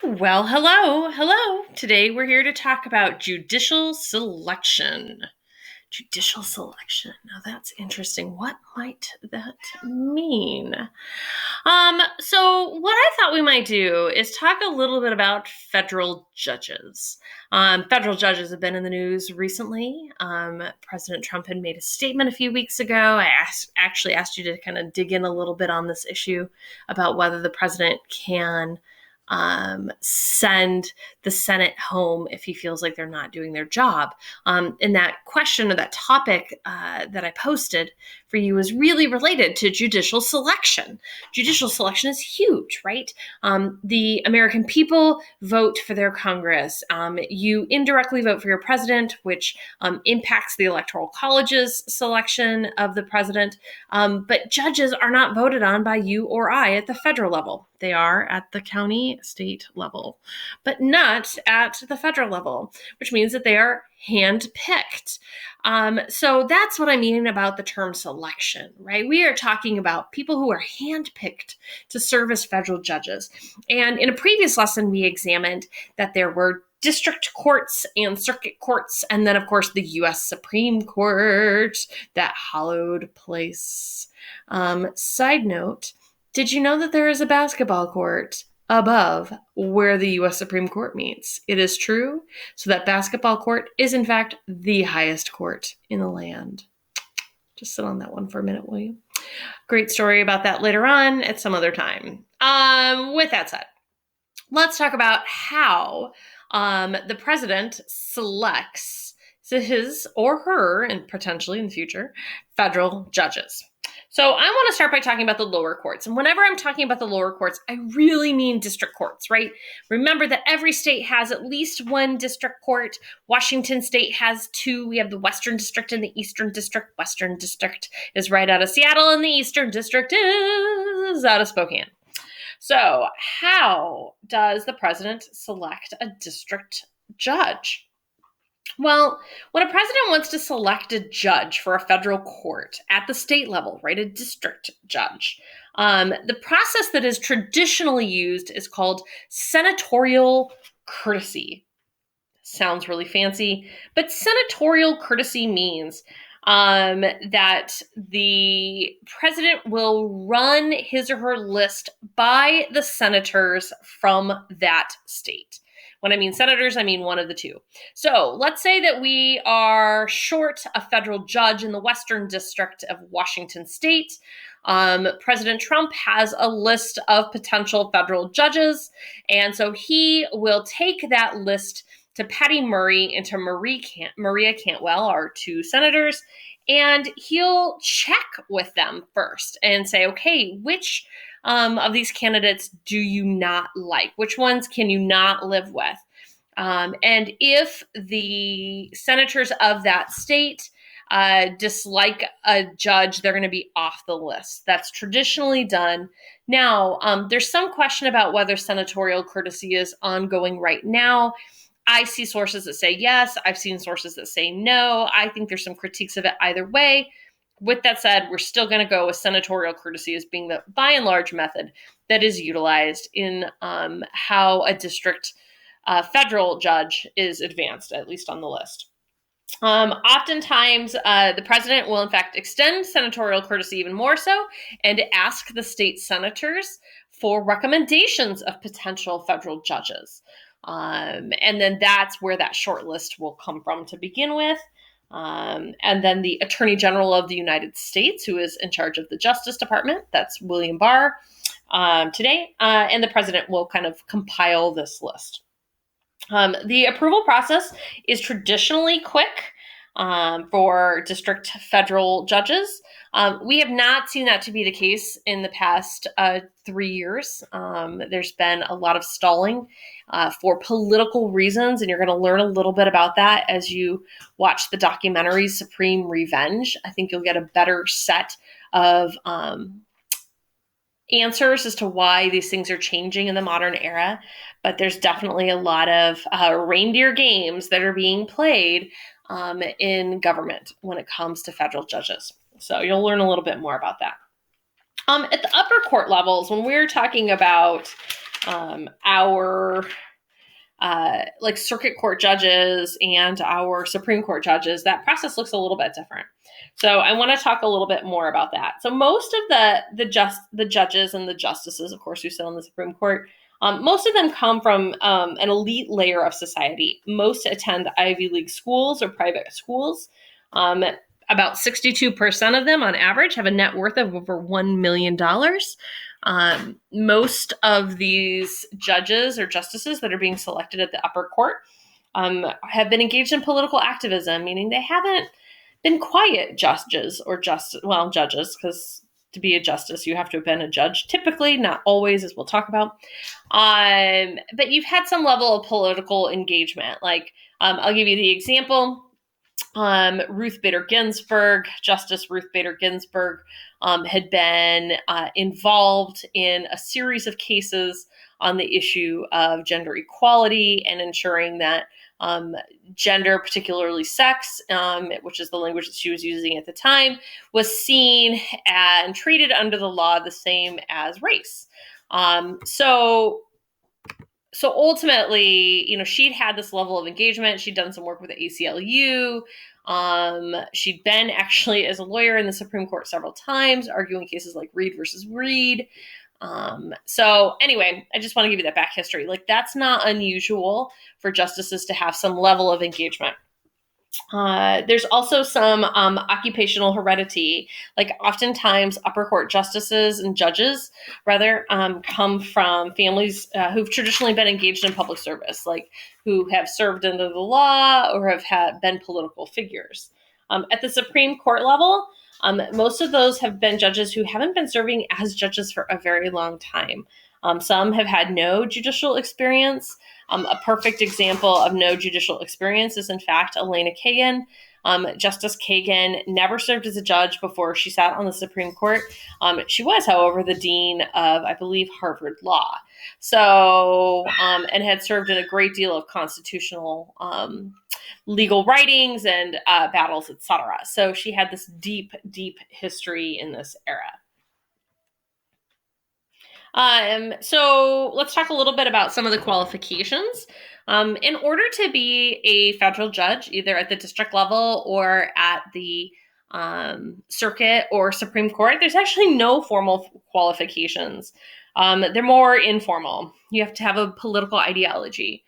Well, hello. Today we're here to talk about judicial selection. Judicial selection. Now that's interesting. What might that mean? So what I thought we might do is talk a little bit about federal judges. Federal judges have been in the news recently. President Trump had made a statement a few weeks ago. Actually asked you to kind of dig in a little bit on this issue about whether the president can send the Senate home if he feels like they're not doing their job. And that question or that topic that I posted for you is really related to judicial selection. Judicial selection is huge, right? The American people vote for their Congress. You indirectly vote for your president, which impacts the Electoral College's selection of the president. But judges are not voted on by you or I at the federal level. They are at the county, state level, but not at the federal level, which means that they are handpicked. So that's what I mean about the term selection, right? We are talking about people who are handpicked to serve as federal judges. And in a previous lesson, we examined that there were district courts and circuit courts, and then, of course, the U.S. Supreme Court, that hallowed place. Side note, did you know that there is a basketball court above where the U.S. Supreme Court meets? It is true. So that basketball court is, in fact, the highest court in the land. Just sit on that one for a minute, will you? Great story about that later on at some other time. With that said, let's talk about how the president selects his or her, and potentially in the future, federal judges. So I want to start by talking about the lower courts. And whenever I'm talking about the lower courts, I really mean district courts, right? Remember that every state has at least one district court. Washington State has two. We have the Western District and the Eastern District. Western District is right out of Seattle, and the Eastern District is out of Spokane. So how does the president select a district judge? Well, when a president wants to select a judge for a federal court at the state level, right, a district judge, the process that is traditionally used is called senatorial courtesy. Sounds really fancy, but senatorial courtesy means that the president will run his or her list by the senators from that state. When I mean senators, I mean one of the two. So let's say that we are short a federal judge in the Western District of Washington State. President Trump has a list of potential federal judges, and so he will take that list to Patty Murray and to Maria Cantwell, our two senators, and he'll check with them first and say, okay, which of these candidates do you not like? Which ones can you not live with? And if the senators of that state dislike a judge, they're going to be off the list. That's traditionally done. Now, there's some question about whether senatorial courtesy is ongoing right now. I see sources that say yes. I've seen sources that say no. I think there's some critiques of it either way. With that said, we're still going to go with senatorial courtesy as being the by and large method that is utilized in how a district federal judge is advanced, at least on the list. Oftentimes, the president will, in fact, extend senatorial courtesy even more so and ask the state senators for recommendations of potential federal judges. And then that's where that short list will come from to begin with. And then the Attorney General of the United States, who is in charge of the Justice Department, that's William Barr today, and the president will kind of compile this list. The approval process is traditionally quick for district federal judges. We have not seen that to be the case in the past 3 years. There's been a lot of stalling for political reasons, and you're going to learn a little bit about that as you watch the documentary Supreme Revenge. I think you'll get a better set of answers as to why these things are changing in the modern era, but there's definitely a lot of reindeer games that are being played in government when it comes to federal judges. So you'll learn a little bit more about that. At the upper court levels, when we're talking about our like circuit court judges and our Supreme Court judges, that process looks a little bit different. So I want to talk a little bit more about that. So most of the judges and the justices, of course, who sit on the Supreme Court, most of them come from an elite layer of society. Most attend Ivy League schools or private schools. About 62% of them, on average, have a net worth of over $1 million. Most of these judges or justices that are being selected at the upper court have been engaged in political activism, meaning they haven't been quiet judges, because to be a justice, you have to have been a judge. Typically, not always, as we'll talk about. But you've had some level of political engagement. Like, I'll give you the example. Ruth Bader Ginsburg, Justice Ruth Bader Ginsburg, had been involved in a series of cases on the issue of gender equality and ensuring that gender, particularly sex, which is the language that she was using at the time, was seen and treated under the law the same as race. So ultimately, she'd had this level of engagement. She'd done some work with the ACLU. She'd been actually as a lawyer in the Supreme Court several times, arguing cases like Reed versus Reed. So anyway, I just want to give you that back history. Like, that's not unusual for justices to have some level of engagement. There's also some occupational heredity. Like, oftentimes upper court justices and judges, rather, come from families who've traditionally been engaged in public service, like who have served under the law or have been political figures. At the Supreme Court level, most of those have been judges who haven't been serving as judges for a very long time. Some have had no judicial experience. A perfect example of no judicial experience is, in fact, Elena Kagan. Justice Kagan never served as a judge before she sat on the Supreme Court. She was, however, the dean of, I believe, Harvard Law. So, and had served in a great deal of constitutional legal writings and battles, etc. So she had this deep, deep history in this era. So let's talk a little bit about some of the qualifications. In order to be a federal judge, either at the district level or at the circuit or Supreme Court, there's actually no formal qualifications. They're more informal. You have to have a political ideology.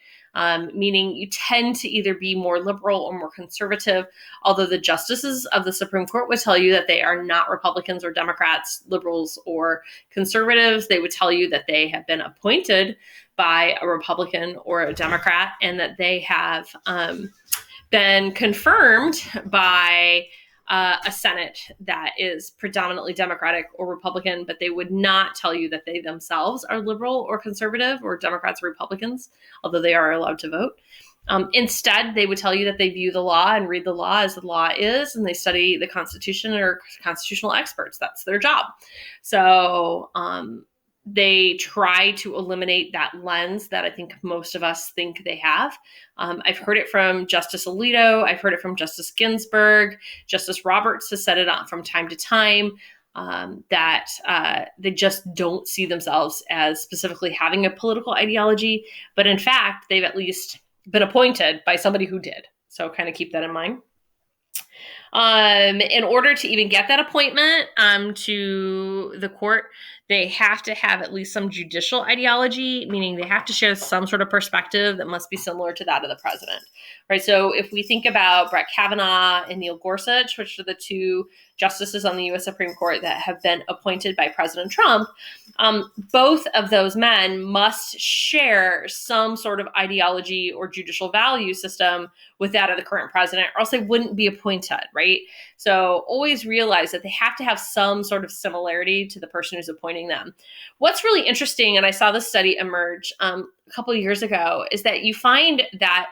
Meaning you tend to either be more liberal or more conservative, although the justices of the Supreme Court would tell you that they are not Republicans or Democrats, liberals or conservatives. They would tell you that they have been appointed by a Republican or a Democrat, and that they have been confirmed by a Senate that is predominantly Democratic or Republican, but they would not tell you that they themselves are liberal or conservative or Democrats or Republicans, although they are allowed to vote. Instead, they would tell you that they view the law and read the law as the law is, and they study the Constitution and are constitutional experts. That's their job. So they try to eliminate that lens that I think most of us think they have. I've heard it from Justice Alito. I've heard it from Justice Ginsburg. Justice Roberts has said it from time to time, that they just don't see themselves as specifically having a political ideology. But in fact, they've at least been appointed by somebody who did. So kind of keep that in mind. In order to even get that appointment to the court, they have to have at least some judicial ideology, meaning they have to share some sort of perspective that must be similar to that of the president, right? So if we think about Brett Kavanaugh and Neil Gorsuch, which are the two justices on the U.S. Supreme Court that have been appointed by President Trump, both of those men must share some sort of ideology or judicial value system with that of the current president, or else they wouldn't be appointed, right? So always realize that they have to have some sort of similarity to the person who's appointing them. What's really interesting, and I saw this study emerge a couple of years ago, is that you find that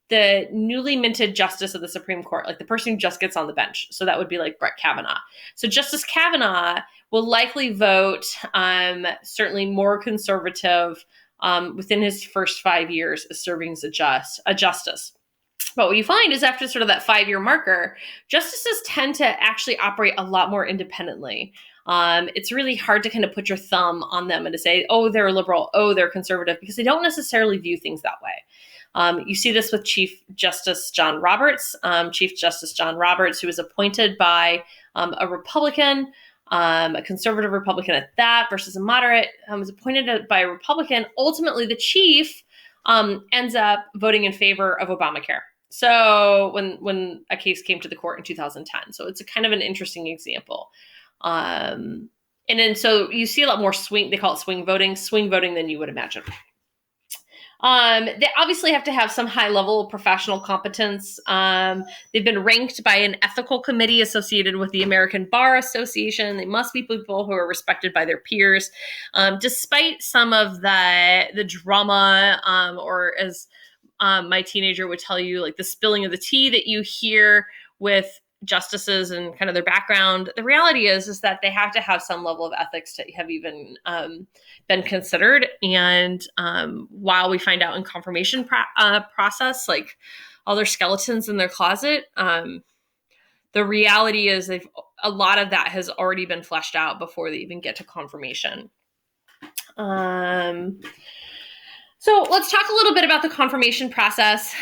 the newly minted justice of the Supreme Court, like the person who just gets on the bench, so that would be like Brett Kavanaugh. So Justice Kavanaugh will likely vote certainly more conservative within his first 5 years as serving as a justice. But what you find is after sort of that 5-year marker, justices tend to actually operate a lot more independently. It's really hard to kind of put your thumb on them and to say, oh, they're liberal, oh, they're conservative, because they don't necessarily view things that way. You see this with Chief Justice John Roberts, who was appointed by a Republican, a conservative Republican at that, versus a moderate, was appointed by a Republican. Ultimately, the chief ends up voting in favor of Obamacare. So when a case came to the court in 2010, so it's a kind of an interesting example. And then so you see a lot more they call it swing voting than you would imagine. They obviously have to have some high level professional competence. They've been ranked by an ethical committee associated with the American Bar Association. They must be people who are respected by their peers. Despite some of the drama, or as my teenager would tell you, like the spilling of the tea that you hear with justices and kind of their background, the reality is that they have to have some level of ethics to have even been considered. And while we find out in confirmation process, like all their skeletons in their closet, the reality is a lot of that has already been fleshed out before they even get to confirmation. So let's talk a little bit about the confirmation process.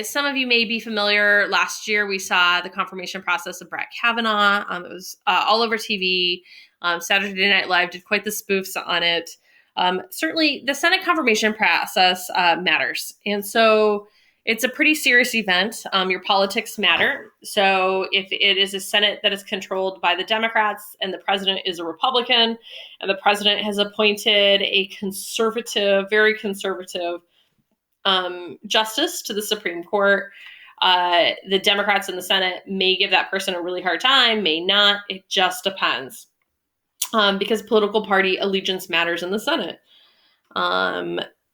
Some of you may be familiar. Last year, we saw the confirmation process of Brett Kavanaugh. It was all over TV. Saturday Night Live did quite the spoofs on it. Certainly, the Senate confirmation process matters. And so it's a pretty serious event. Your politics matter. So if it is a Senate that is controlled by the Democrats and the president is a Republican, and the president has appointed a conservative, very conservative justice to the Supreme Court, the Democrats in the Senate may give that person a really hard time, may not. It just depends. Because political party allegiance matters in the Senate.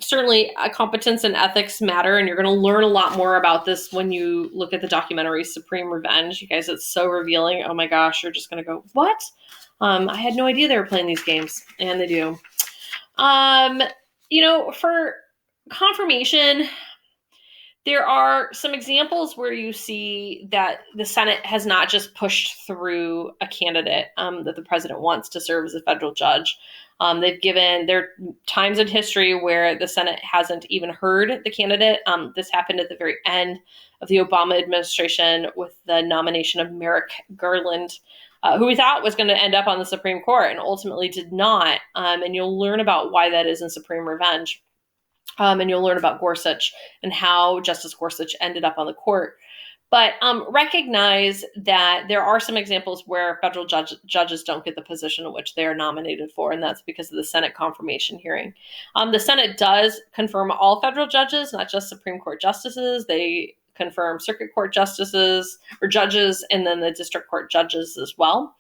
Certainly, competence and ethics matter, and you're going to learn a lot more about this when you look at the documentary Supreme Revenge. You guys, it's so revealing. Oh my gosh, you're just going to go, what? I had no idea they were playing these games, and they do. For confirmation, there are some examples where you see that the Senate has not just pushed through a candidate that the president wants to serve as a federal judge. There are times in history where the Senate hasn't even heard the candidate. This happened at the very end of the Obama administration with the nomination of Merrick Garland, who we thought was going to end up on the Supreme Court and ultimately did not. And you'll learn about why that is in Supreme Revenge. And you'll learn about Gorsuch and how Justice Gorsuch ended up on the court. But recognize that there are some examples where federal judges don't get the position in which they are nominated for, and that's because of the Senate confirmation hearing. The Senate does confirm all federal judges, not just Supreme Court justices. They confirm circuit court justices or judges, and then the district court judges as well.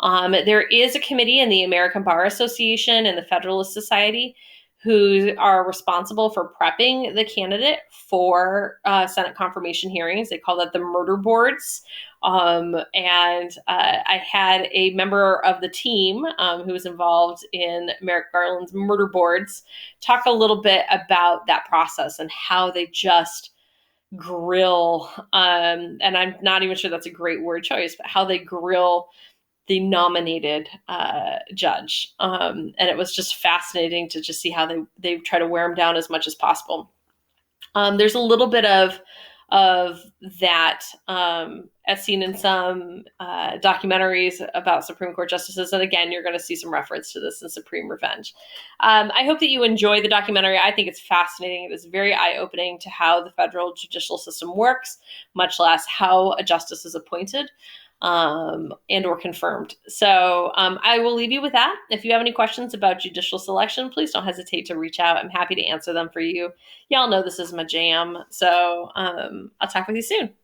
There is a committee in the American Bar Association and the Federalist Society who are responsible for prepping the candidate for Senate confirmation hearings. They call that the murder boards. I had a member of the team who was involved in Merrick Garland's murder boards talk a little bit about that process and how they just grill, and I'm not even sure that's a great word choice, but how they grill the nominated judge. And it was just fascinating to just see how they try to wear him down as much as possible. There's a little bit of that as seen in some documentaries about Supreme Court justices. And again, you're going to see some reference to this in Supreme Revenge. I hope that you enjoy the documentary. I think it's fascinating. It is very eye-opening to how the federal judicial system works, much less how a justice is appointed and or confirmed. So I will leave you with that. If you have any questions about judicial selection, please don't hesitate to reach out. I'm happy to answer them for you. Y'all know this is my jam. So I'll talk with you soon.